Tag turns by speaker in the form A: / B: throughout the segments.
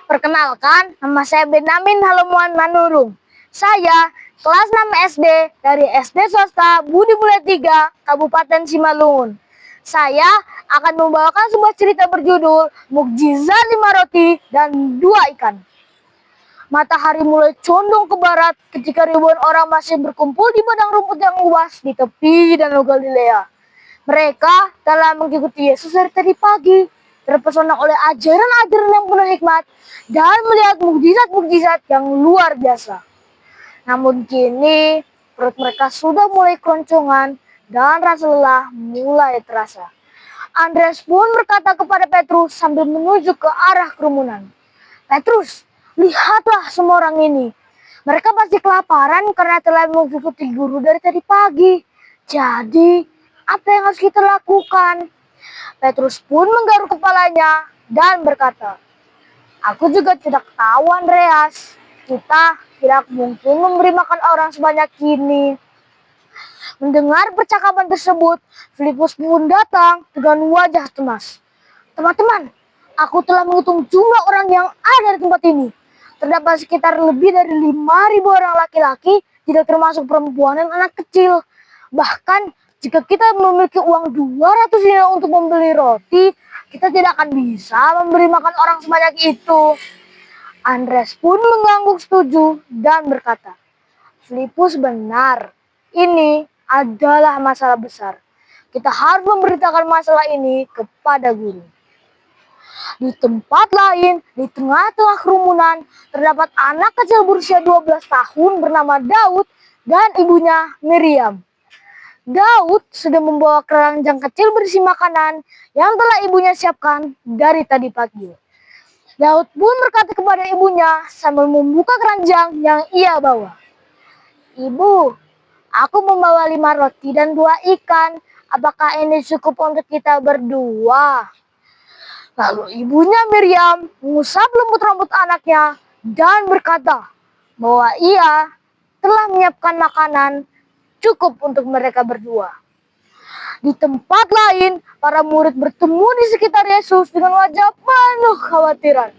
A: Perkenalkan, nama saya Benyamin Halomuan Manurung. Saya kelas 6 SD dari SD Swasta Budi Mulia 3, Kabupaten Simalungun. Saya akan membawakan sebuah cerita berjudul Mukjizat 5 roti dan 2 ikan. Matahari mulai condong ke barat ketika ribuan orang masih berkumpul di padang rumput yang luas di tepi Danau Galilea. Mereka telah mengikuti Yesus dari tadi pagi, terpesona oleh ajaran-ajaran yang penuh hikmat dan melihat mukjizat-mukjizat yang luar biasa. Namun kini perut mereka sudah mulai keroncongan dan rasa lelah mulai terasa. Andreas pun berkata kepada Petrus sambil menuju ke arah kerumunan, "Petrus, lihatlah semua orang ini. Mereka pasti kelaparan karena telah mengikuti guru dari tadi pagi. Jadi, apa yang harus kita lakukan?" Petrus pun menggaruk kepalanya dan berkata, "Aku juga tidak tahu, Andreas. Kita tidak mungkin memberi makan orang sebanyak ini." Mendengar percakapan tersebut, Filipus pun datang dengan wajah cemas. "Teman-teman, aku telah menghitung jumlah orang yang ada di tempat ini. Terdapat sekitar lebih dari 5.000 orang laki-laki, tidak termasuk perempuan dan anak kecil. Bahkan jika kita memiliki uang 200 dinar untuk membeli roti, kita tidak akan bisa memberi makan orang sebanyak itu." Andreas pun mengangguk setuju dan berkata, "Filipus benar. Ini adalah masalah besar. Kita harus memberitakan masalah ini kepada guru." Di tempat lain, di tengah-tengah kerumunan, terdapat anak kecil berusia 12 tahun bernama Daud dan ibunya Miriam. Daud sedang membawa keranjang kecil berisi makanan yang telah ibunya siapkan dari tadi pagi. Daud pun berkata kepada ibunya sambil membuka keranjang yang ia bawa, "Ibu, aku membawa 5 roti dan 2 ikan. Apakah ini cukup untuk kita berdua?" Lalu ibunya Miriam mengusap lembut rambut anaknya dan berkata bahwa ia telah menyiapkan makanan cukup untuk mereka berdua. Di tempat lain, para murid bertemu di sekitar Yesus dengan wajah penuh kekhawatiran.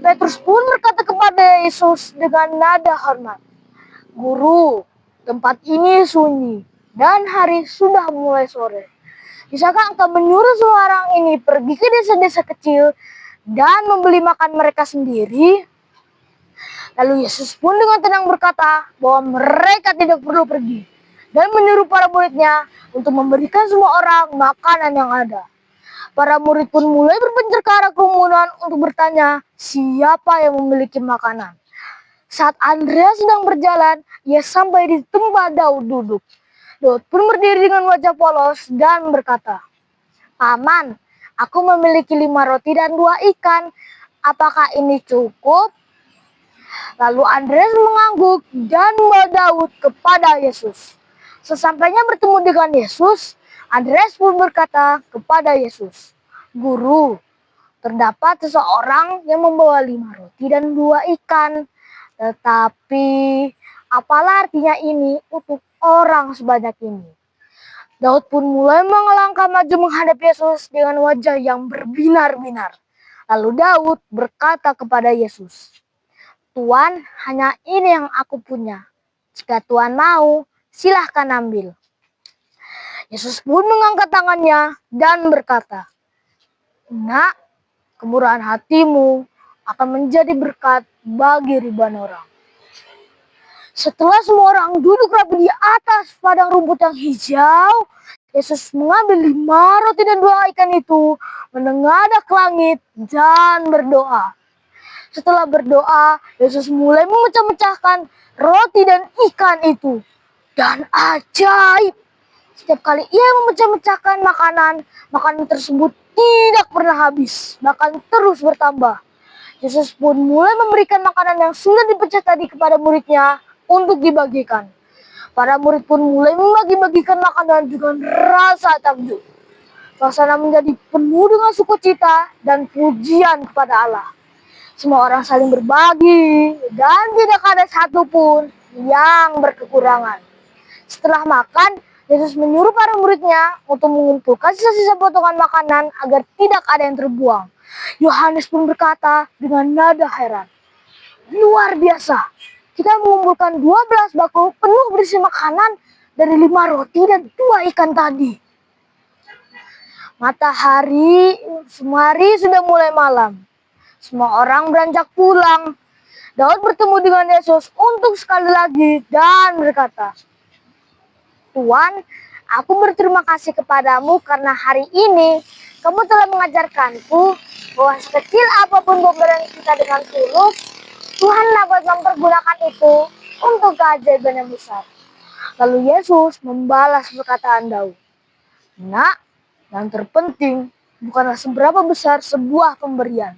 A: Petrus pun berkata kepada Yesus dengan nada hormat, "Guru, tempat ini sunyi dan hari sudah mulai sore. Bisakah engkau menyuruh semua orang ini pergi ke desa-desa kecil dan membeli makan mereka sendiri?" Lalu Yesus pun dengan tenang berkata bahwa mereka tidak perlu pergi dan menyuruh para muridnya untuk memberikan semua orang makanan yang ada. Para murid pun mulai berpencar ke arah kerumunan untuk bertanya siapa yang memiliki makanan. Saat Andreas sedang berjalan, ia sampai di tempat Daud duduk. Daud pun berdiri dengan wajah polos dan berkata, "Paman, aku memiliki 5 roti dan 2 ikan. Apakah ini cukup?" Lalu Andreas mengangguk dan membawa Daud kepada Yesus. Sesampainya bertemu dengan Yesus, Andreas pun berkata kepada Yesus, "Guru, terdapat seseorang yang membawa 5 roti dan 2 ikan. Tetapi apalah artinya ini untuk orang sebanyak ini?" Daud pun mulai melangkah maju menghadap Yesus dengan wajah yang berbinar-binar. Lalu Daud berkata kepada Yesus, "Tuan, hanya ini yang aku punya. Jika Tuan mau, silahkan ambil." Yesus pun mengangkat tangannya dan berkata, "Nak, kemurahan hatimu akan menjadi berkat bagi ribuan orang." Setelah semua orang duduk rapi di atas padang rumput yang hijau, Yesus mengambil 5 roti dan 2 ikan itu, menengadah ke langit dan berdoa. Setelah berdoa, Yesus mulai memecah-mecahkan roti dan ikan itu. Dan ajaib, setiap kali ia memecah-mecahkan makanan tersebut tidak pernah habis, bahkan terus bertambah. Yesus pun mulai memberikan makanan yang sudah dipecah tadi kepada muridnya untuk dibagikan. Para murid pun mulai membagi-bagikan makanan dengan rasa takjub. Suasana menjadi penuh dengan sukacita dan pujian kepada Allah. Semua orang saling berbagi dan tidak ada satupun yang berkekurangan. Setelah makan, Yesus menyuruh para muridnya untuk mengumpulkan sisa-sisa potongan makanan agar tidak ada yang terbuang. Yohanes pun berkata dengan nada heran, "Luar biasa, kita mengumpulkan 12 bakul penuh berisi makanan dari 5 roti dan 2 ikan tadi." Semua hari sudah mulai malam. Semua orang beranjak pulang. Daud bertemu dengan Yesus untuk sekali lagi dan berkata, "Tuan, aku berterima kasih kepadamu karena hari ini kamu telah mengajarkanku bahwa sekecil apapun pemberian kita dengan tulus, Tuhan dapat mempergunakan itu untuk keajaiban yang besar." Lalu Yesus membalas perkataan Daud, "Nak, yang terpenting bukanlah seberapa besar sebuah pemberian,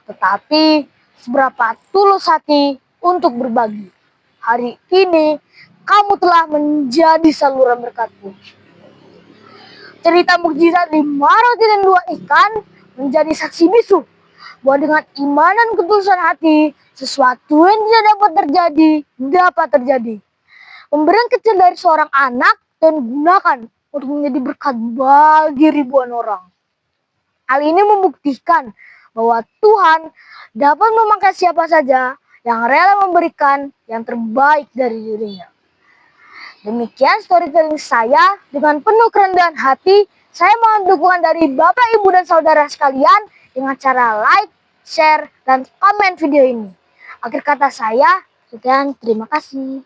A: tetapi seberapa tulus hati untuk berbagi. Hari ini kamu telah menjadi saluran berkat-Ku." Cerita mukjizat 5 roti dan 2 ikan menjadi saksi bisu bahwa dengan iman dan ketulusan hati, sesuatu yang tidak dapat terjadi. Pemberian kecil dari seorang anak dan gunakan untuk menjadi berkat bagi ribuan orang. Hal ini membuktikan bahwa Tuhan dapat memakai siapa saja yang rela memberikan yang terbaik dari dirinya. Demikian storytelling saya dengan penuh kerendahan hati. Saya mohon dukungan dari Bapak, Ibu, dan saudara sekalian dengan cara like, share, dan komen video ini. Akhir kata saya, sekian, terima kasih.